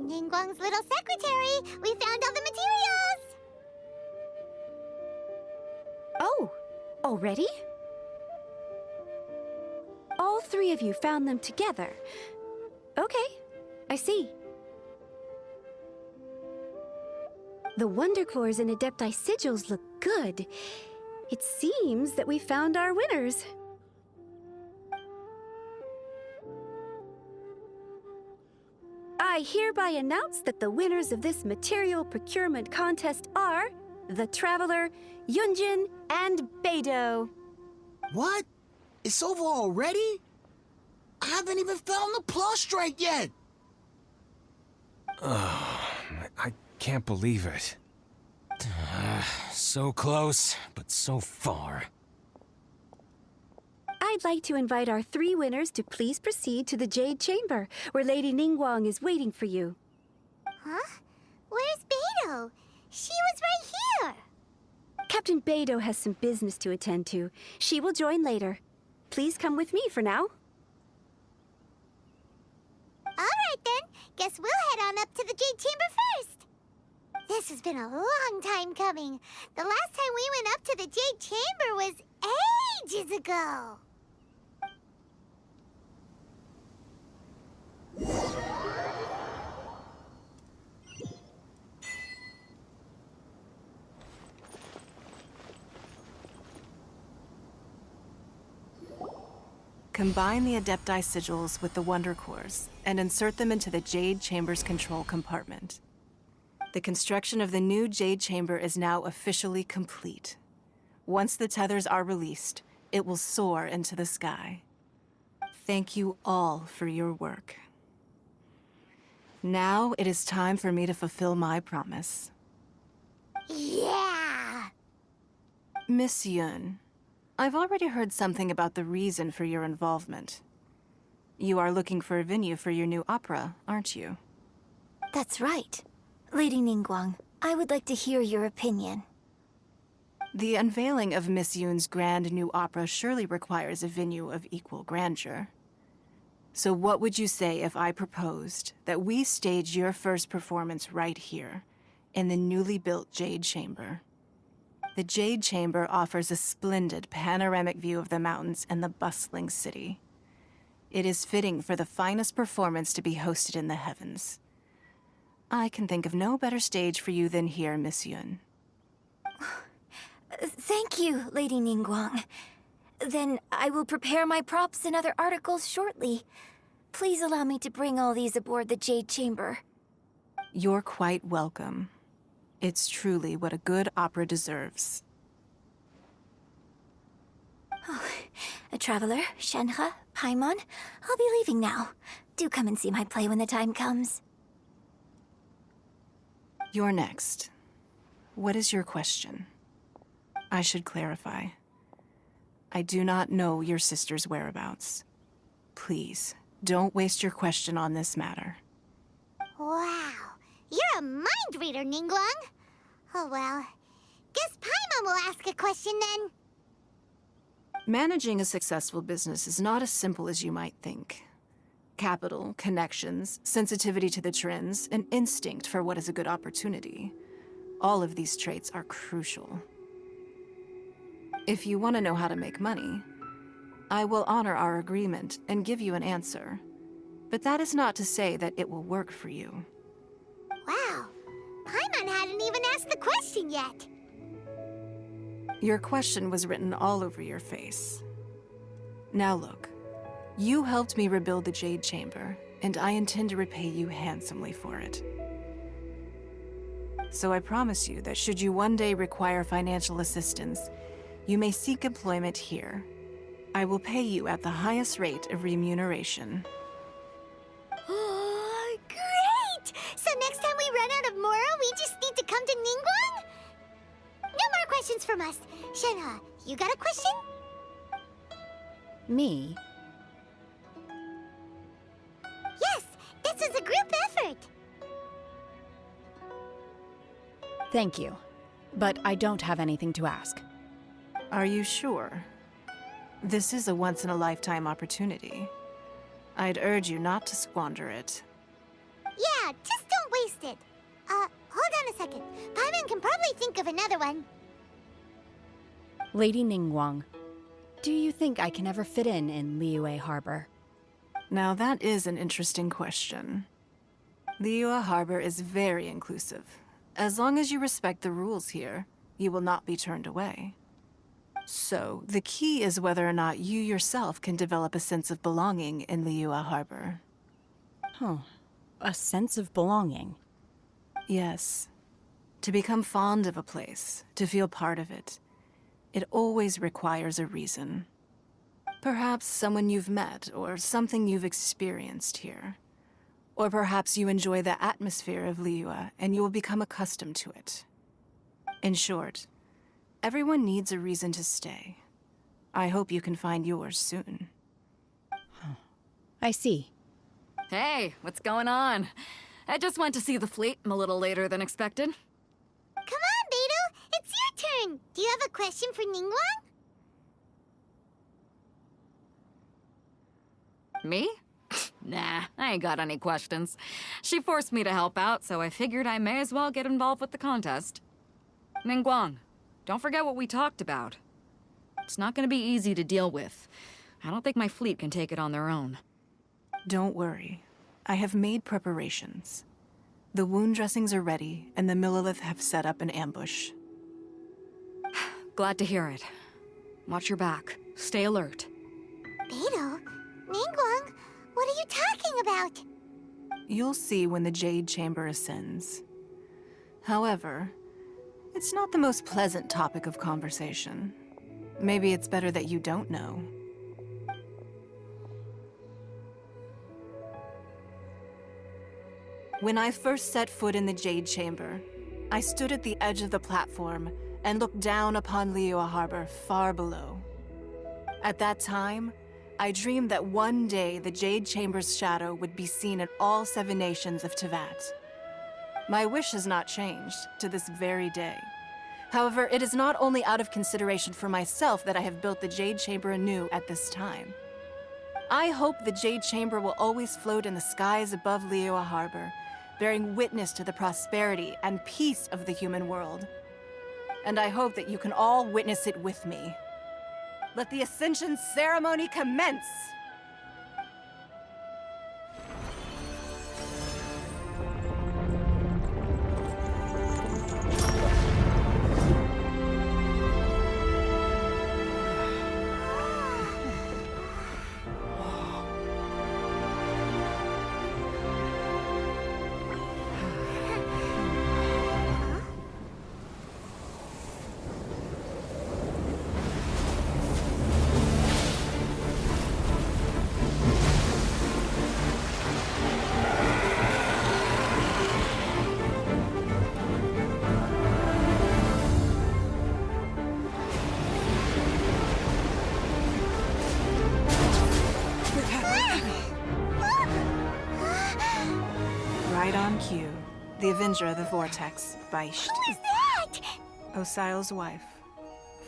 Ningguang's little secretary! We found all the materials! Oh, already? All three of you found them together. Okay, I see. The Wonder Cores and Adepti sigils look good. It seems that we found our winners. I hereby announce that the winners of this material procurement contest are the Traveler, Yunjin, and Beidou. What? It's over already? I haven't even found the plus strike yet! I can't believe it. So close, but so far. I'd like to invite our three winners to please proceed to the Jade Chamber, where Lady Ningguang is waiting for you. Huh? Where's Beidou? She was right here! Captain Beidou has some business to attend to. She will join later. Please come with me for now. Alright then, guess we'll head on up to the Jade Chamber first! This has been a long time coming. The last time we went up to the Jade Chamber was ages ago. Combine the Adepti sigils with the Wonder Cores and insert them into the Jade Chamber's control compartment. The construction of the new Jade Chamber is now officially complete. Once the tethers are released, it will soar into the sky. Thank you all for your work. Now it is time for me to fulfill my promise. Yeah! Miss Yun, I've already heard something about the reason for your involvement. You are looking for a venue for your new opera, aren't you? That's right. Lady Ningguang, I would like to hear your opinion. The unveiling of Miss Yun's grand new opera surely requires a venue of equal grandeur. So what would you say if I proposed that we stage your first performance right here, in the newly built Jade Chamber? The Jade Chamber offers a splendid panoramic view of the mountains and the bustling city. It is fitting for the finest performance to be hosted in the heavens. I can think of no better stage for you than here, Miss Yun. Thank you, Lady Ningguang. Then I will prepare my props and other articles shortly. Please allow me to bring all these aboard the Jade Chamber. You're quite welcome. It's truly what a good opera deserves. A traveler, Shenhe, Paimon, I'll be leaving now. Do come and see my play when the time comes. You're next. What is your question? I should clarify. I do not know your sister's whereabouts. Please, don't waste your question on this matter. Wow, you're a mind reader, Ningguang. Oh well, guess Paimon will ask a question then. Managing a successful business is not as simple as you might think. Capital, connections, sensitivity to the trends, and instinct for what is a good opportunity. All of these traits are crucial. If you want to know how to make money, I will honor our agreement and give you an answer. But that is not to say that it will work for you. Wow, Paimon hadn't even asked the question yet. Your question was written all over your face. Now look, you helped me rebuild the Jade Chamber, and I intend to repay you handsomely for it. So I promise you that should you one day require financial assistance, you may seek employment here. I will pay you at the highest rate of remuneration. Oh, great! So next time we run out of Mora, we just need to come to Ningguang? No more questions from us. Shenhe, you got a question? Me? Yes, this is a group effort. Thank you, but I don't have anything to ask. Are you sure? This is a once-in-a-lifetime opportunity. I'd urge you not to squander it. Yeah, just wasted. Hold on a second. Paimon can probably think of another one. Lady Ningguang, do you think I can ever fit in Liyue Harbor? Now that is an interesting question. Liyue Harbor is very inclusive. As long as you respect the rules here, you will not be turned away. So, the key is whether or not you yourself can develop a sense of belonging in Liyue Harbor. Huh. A sense of belonging. Yes. To become fond of a place, to feel part of it, it always requires a reason. Perhaps someone you've met, or something you've experienced here. Or perhaps you enjoy the atmosphere of Liyue, and you will become accustomed to it. In short, everyone needs a reason to stay. I hope you can find yours soon. I see. Hey, what's going on? I just went to see the fleet a little later than expected. Come on, Beidou! It's your turn! Do you have a question for Ningguang? Me? Nah, I ain't got any questions. She forced me to help out, so I figured I may as well get involved with the contest. Ningguang, don't forget what we talked about. It's not gonna be easy to deal with. I don't think my fleet can take it on their own. Don't worry. I have made preparations. The wound dressings are ready, and the Millilith have set up an ambush. Glad to hear it. Watch your back. Stay alert. Beidou? Ningguang? What are you talking about? You'll see when the Jade Chamber ascends. However, it's not the most pleasant topic of conversation. Maybe it's better that you don't know. When I first set foot in the Jade Chamber, I stood at the edge of the platform and looked down upon Liyue Harbor far below. At that time, I dreamed that one day the Jade Chamber's shadow would be seen in all 7 nations of Teyvat. My wish has not changed to this very day. However, it is not only out of consideration for myself that I have built the Jade Chamber anew at this time. I hope the Jade Chamber will always float in the skies above Liyue Harbor, bearing witness to the prosperity and peace of the human world. And I hope that you can all witness it with me. Let the Ascension ceremony commence! Right on cue. The Avenger of the Vortex, Beisht. Who is that? Osial's wife.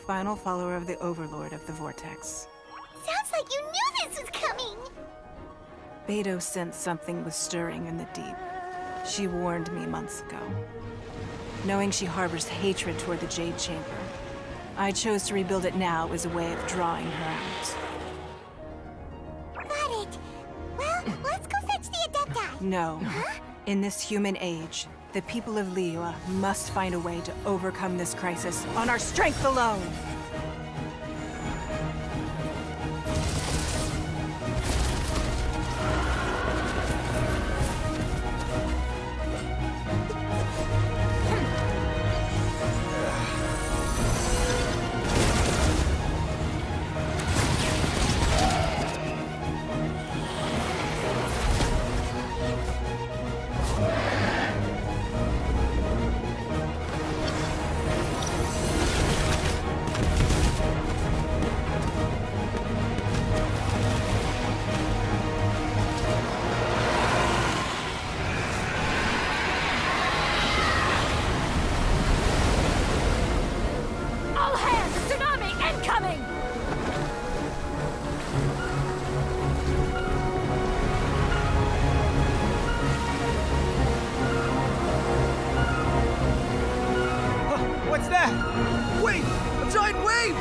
Final follower of the Overlord of the Vortex. Sounds like you knew this was coming! Beidou sensed something was stirring in the deep. She warned me months ago. Knowing she harbors hatred toward the Jade Chamber, I chose to rebuild it now as a way of drawing her out. Got it. Well, let's go fetch the Adepti. No. Huh? In this human age, the people of Liyue must find a way to overcome this crisis on our strength alone! that? Wait! A giant wave!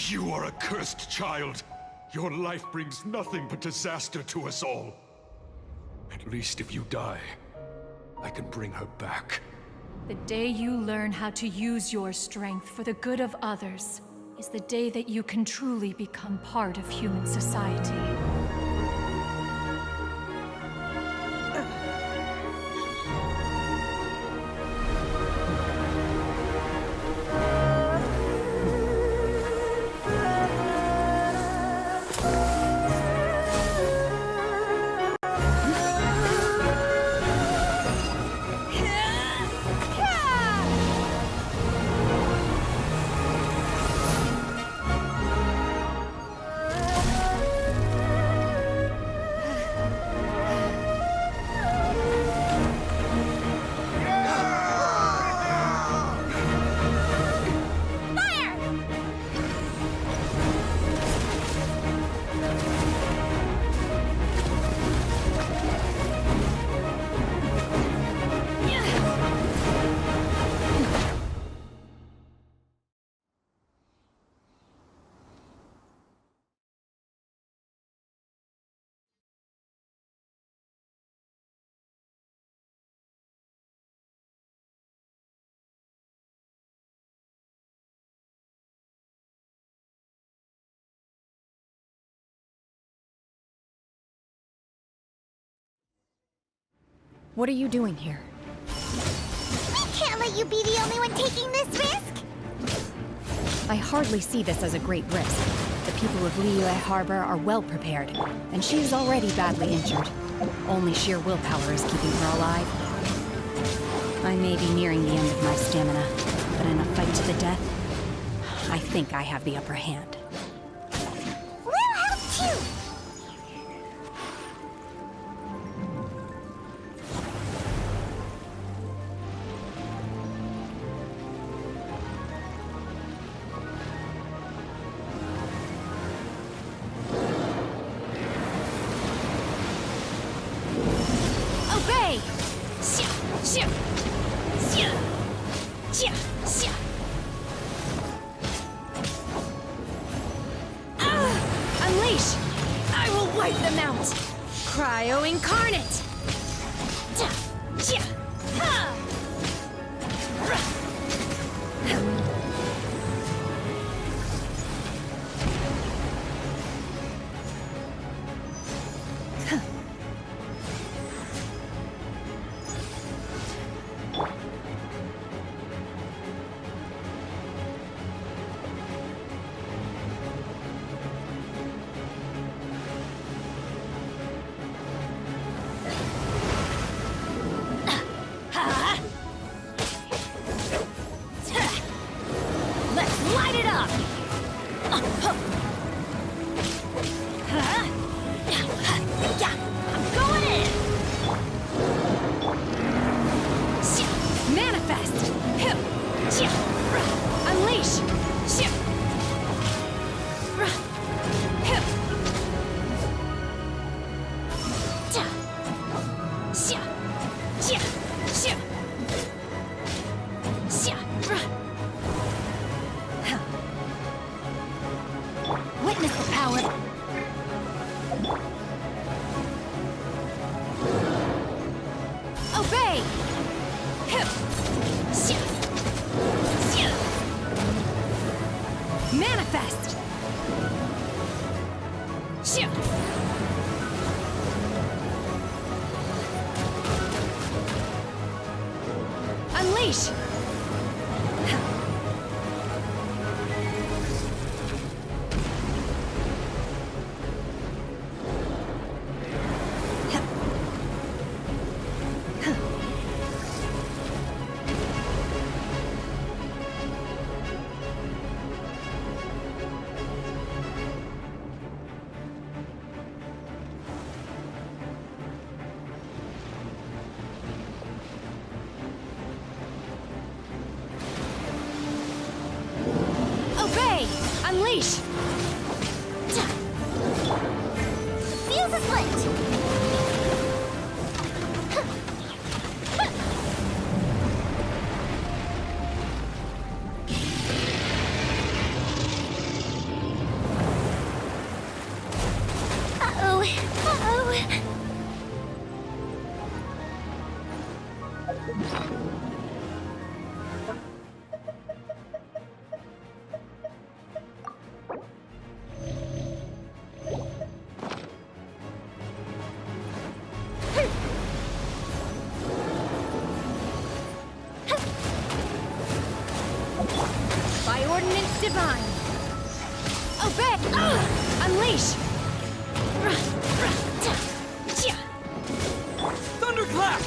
You are a cursed child. Your life brings nothing but disaster to us all. At least if you die, I can bring her back. The day you learn how to use your strength for the good of others is the day that you can truly become part of human society. What are you doing here? We can't let you be the only one taking this risk! I hardly see this as a great risk. The people of Liyue Harbor are well prepared, and she is already badly injured. Only sheer willpower is keeping her alive. I may be nearing the end of my stamina, but in a fight to the death, I think I have the upper hand. We'll help too! Obey! Unleash! I will wipe them out! Cryo Incarnate! Let's light it up! I'm going in! Manifest! Unleash! Witness the power. Obey! Manifest! Unleash! Unleash! Fuse a slit! Uh-oh. Uh-oh. By ordinance divine! Obey! Unleash! Thunderclap!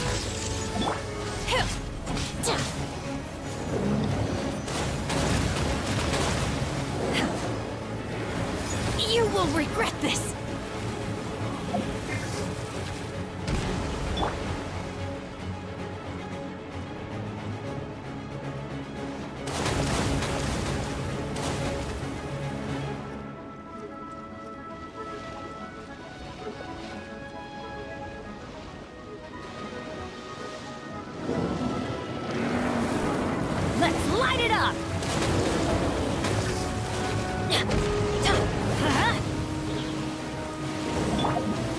You will regret this! Let's light it up!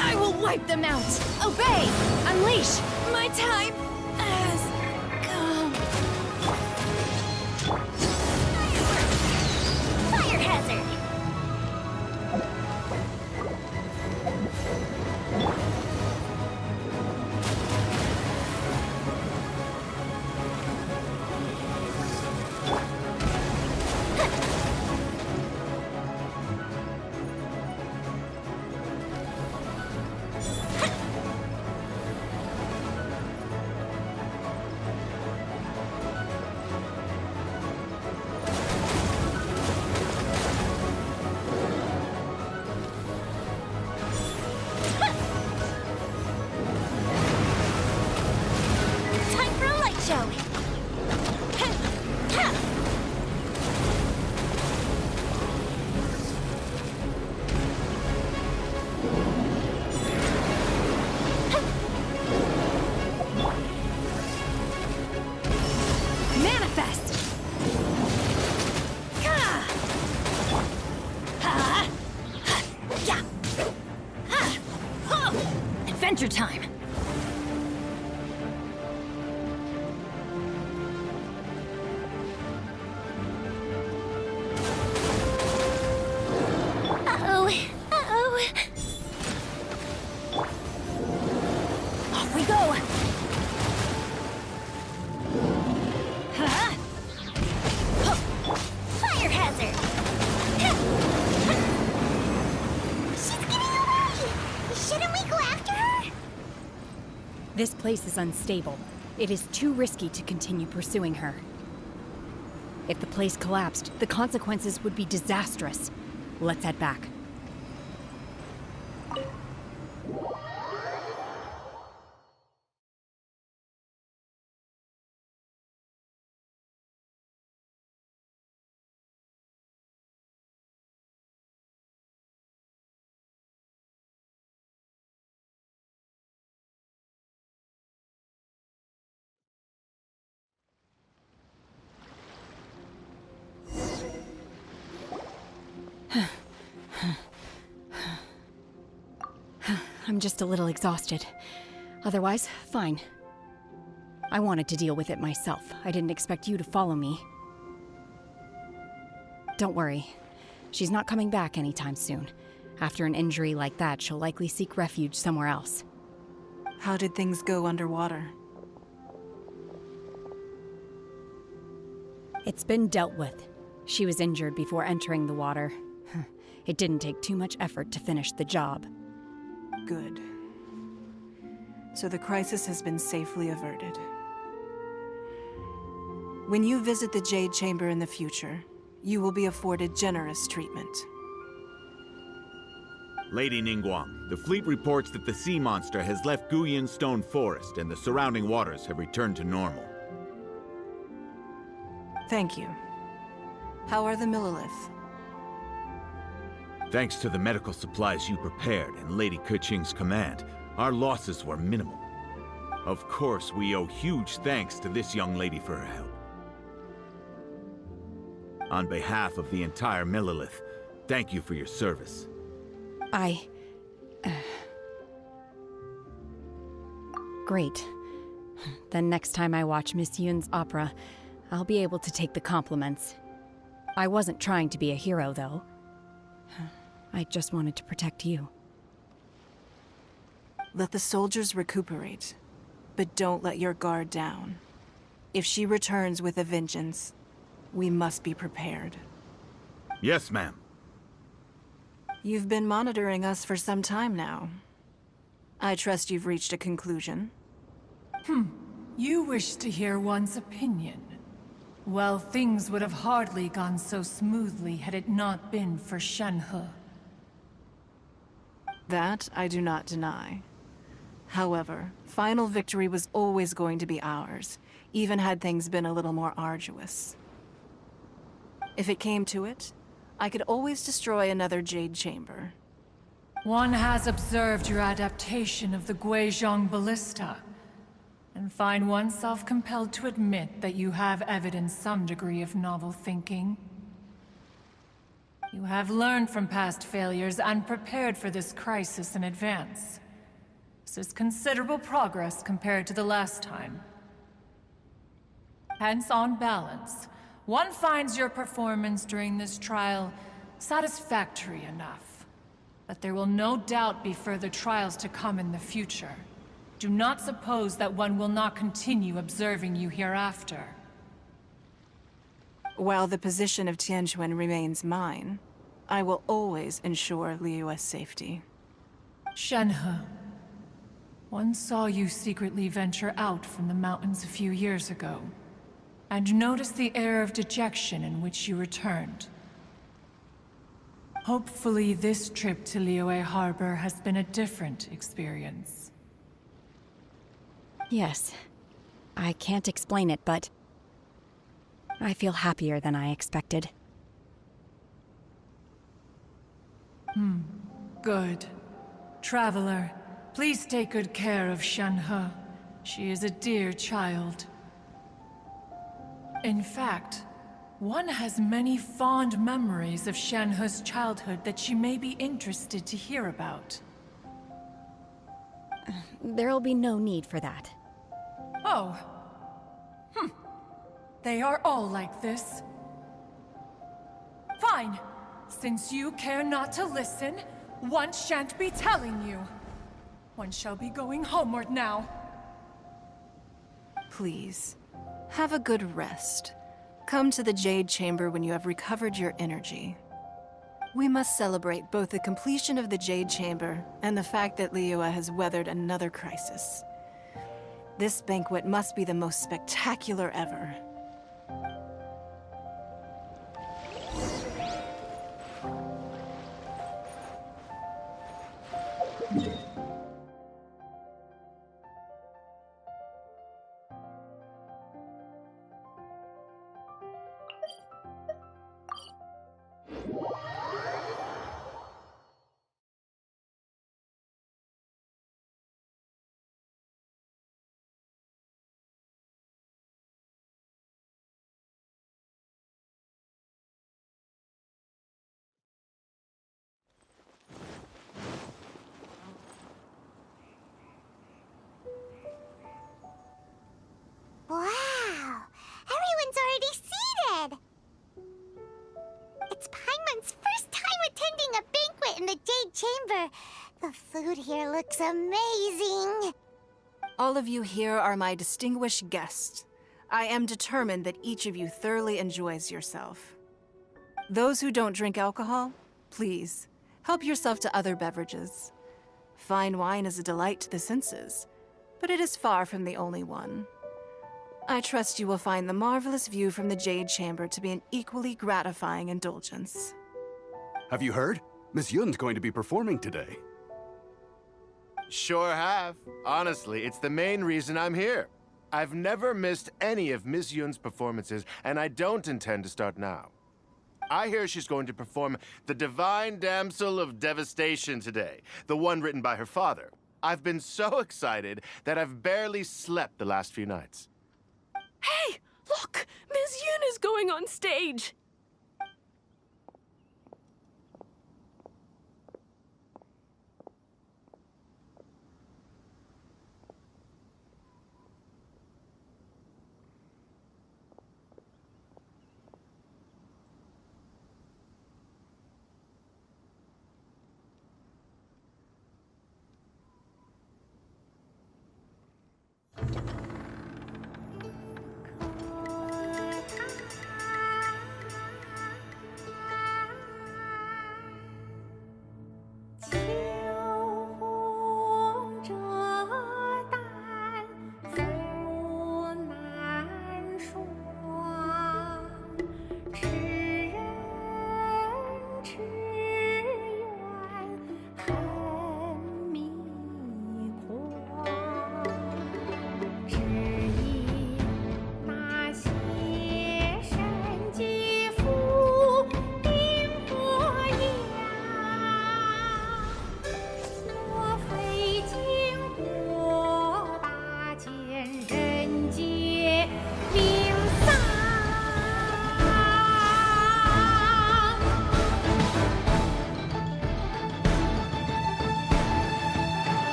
I will wipe them out! Obey! Unleash! My time has come. Fire hazard! Time for a light show! Manifest! Adventure time! Uh-oh. Uh-oh. Off we go! Fire hazard! She's getting away! Shouldn't we go after her? This place is unstable. It is too risky to continue pursuing her. If the place collapsed, the consequences would be disastrous. Let's head back. I'm just a little exhausted. Otherwise, fine. I wanted to deal with it myself. I didn't expect you to follow me. Don't worry. She's not coming back anytime soon. After an injury like that, she'll likely seek refuge somewhere else. How did things go underwater? It's been dealt with. She was injured before entering the water. It didn't take too much effort to finish the job. Good. So the crisis has been safely averted. When you visit the Jade Chamber in the future, you will be afforded generous treatment. Lady Ningguang, the fleet reports that the sea monster has left Guyan Stone Forest and the surrounding waters have returned to normal. Thank you. How are the Millilith? Thanks to the medical supplies you prepared and Lady Keqing's command, our losses were minimal. Of course, we owe huge thanks to this young lady for her help. On behalf of the entire Millelith, thank you for your service. Great. Then next time I watch Miss Yoon's opera, I'll be able to take the compliments. I wasn't trying to be a hero, though. I just wanted to protect you. Let the soldiers recuperate, but don't let your guard down. If she returns with a vengeance, we must be prepared. Yes, ma'am. You've been monitoring us for some time now. I trust you've reached a conclusion. You wish to hear one's opinion. Well, things would have hardly gone so smoothly had it not been for Shenhe. That I do not deny. However, final victory was always going to be ours, even had things been a little more arduous. If it came to it, I could always destroy another Jade Chamber. One has observed your adaptation of the Guizhong Ballista, and find oneself compelled to admit that you have evidenced some degree of novel thinking. You have learned from past failures and prepared for this crisis in advance. This is considerable progress compared to the last time. Hence, on balance, one finds your performance during this trial satisfactory enough. But there will no doubt be further trials to come in the future. Do not suppose that one will not continue observing you hereafter. While the position of Tianquan remains mine, I will always ensure Liyue's safety. Shenhe, one saw you secretly venture out from the mountains a few years ago, and noticed the air of dejection in which you returned. Hopefully this trip to Liyue Harbor has been a different experience. Yes. I can't explain it, but I feel happier than I expected. Good. Traveler, please take good care of Shenhe. She is a dear child. In fact, one has many fond memories of Shenhe's childhood that she may be interested to hear about. There'll be no need for that. Oh. They are all like this. Fine. Since you care not to listen, one shan't be telling you. One shall be going homeward now. Please, have a good rest. Come to the Jade Chamber when you have recovered your energy. We must celebrate both the completion of the Jade Chamber and the fact that Liyue has weathered another crisis. This banquet must be the most spectacular ever. Wow! Everyone's already seated! It's Paimon's first time attending a banquet in the Jade Chamber. The food here looks amazing. All of you here are my distinguished guests. I am determined that each of you thoroughly enjoys yourself. Those who don't drink alcohol, please, help yourself to other beverages. Fine wine is a delight to the senses, but it is far from the only one. I trust you will find the marvelous view from the Jade Chamber to be an equally gratifying indulgence. Have you heard? Miss Yun's going to be performing today. Sure have. Honestly, it's the main reason I'm here. I've never missed any of Miss Yun's performances, and I don't intend to start now. I hear she's going to perform the Divine Damsel of Devastation today, the one written by her father. I've been so excited that I've barely slept the last few nights. Hey, look! Ms. Yun is going on stage!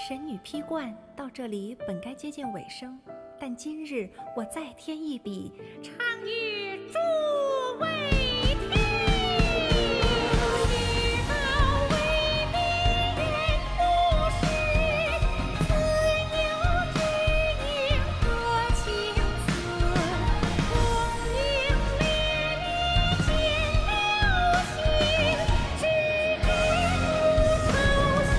神女披冠到这里本该接近尾声，但今日我再添一笔，唱与诸位听。日报为民人不识，自有知音多情词。功名烈烈见流星，只知无愁心。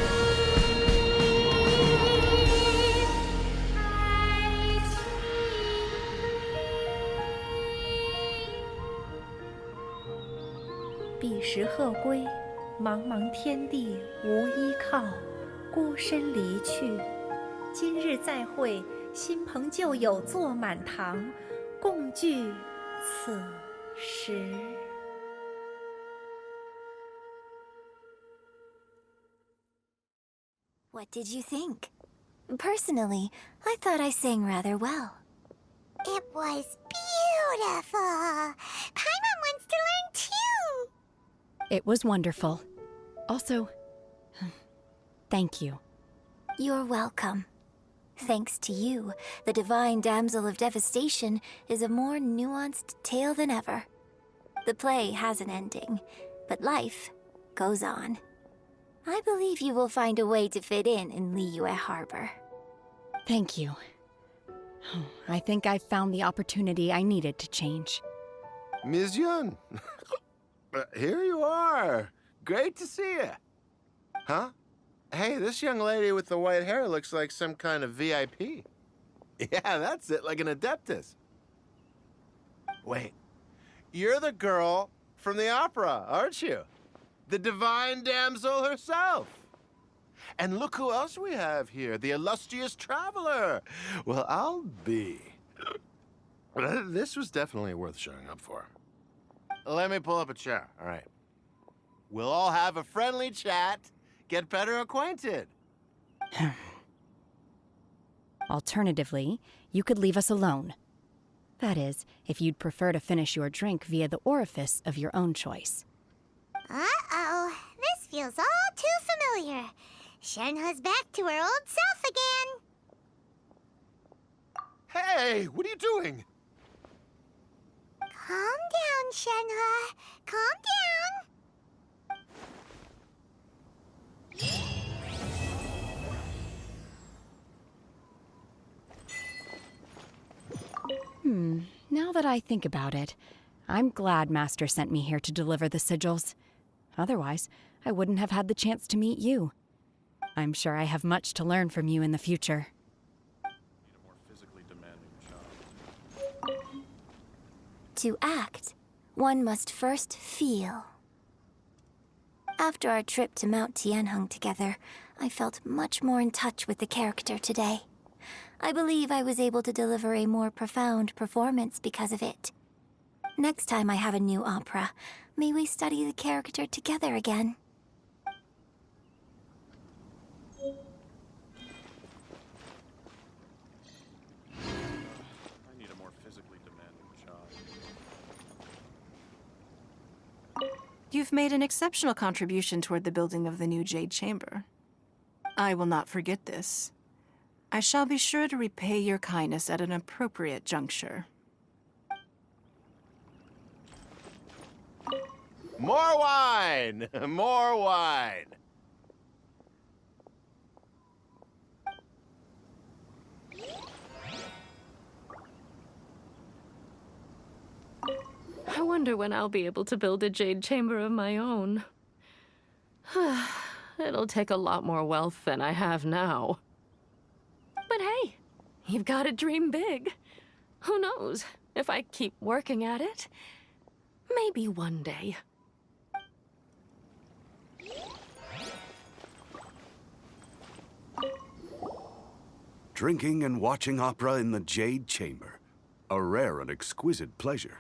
彼时鹤归，茫茫天地无依靠，孤身离去。今日再会，新朋旧友坐满堂，共聚此时。What did you think? Personally, I thought I sang rather well. It was beautiful. Paimon wants to learn too. It was wonderful. Also, thank you. You're welcome. Thanks to you, the Divine Damsel of Devastation is a more nuanced tale than ever. The play has an ending, but life goes on. I believe you will find a way to fit in Liyue Harbor. Thank you. I think I've found the opportunity I needed to change. Ms. Yun, here you are. Great to see you. Huh? Hey, this young lady with the white hair looks like some kind of VIP. Yeah, that's it, like an Adeptus. Wait, you're the girl from the opera, aren't you? The Divine Damsel herself. And look who else we have here, the illustrious traveler. Well, I'll be. This was definitely worth showing up for. Let me pull up a chair, all right. We'll all have a friendly chat, get better acquainted. Alternatively, you could leave us alone. That is, if you'd prefer to finish your drink via the orifice of your own choice. Uh-oh, this feels all too familiar. Shenhe's back to her old self again. Hey, what are you doing? Calm down, Shenhe. Calm down. Now that I think about it, I'm glad Master sent me here to deliver the sigils. Otherwise, I wouldn't have had the chance to meet you. I'm sure I have much to learn from you in the future. To act, one must first feel. After our trip to Mount Tianheng together, I felt much more in touch with the character today. I believe I was able to deliver a more profound performance because of it. Next time I have a new opera, may we study the character together again. I need a more physically demanding job. You've made an exceptional contribution toward the building of the new Jade Chamber. I will not forget this. I shall be sure to repay your kindness at an appropriate juncture. More wine! More wine! I wonder when I'll be able to build a jade chamber of my own. It'll take a lot more wealth than I have now. But hey, you've got to dream big. Who knows? If I keep working at it, maybe one day. Drinking and watching opera in the Jade Chamber. A rare and exquisite pleasure.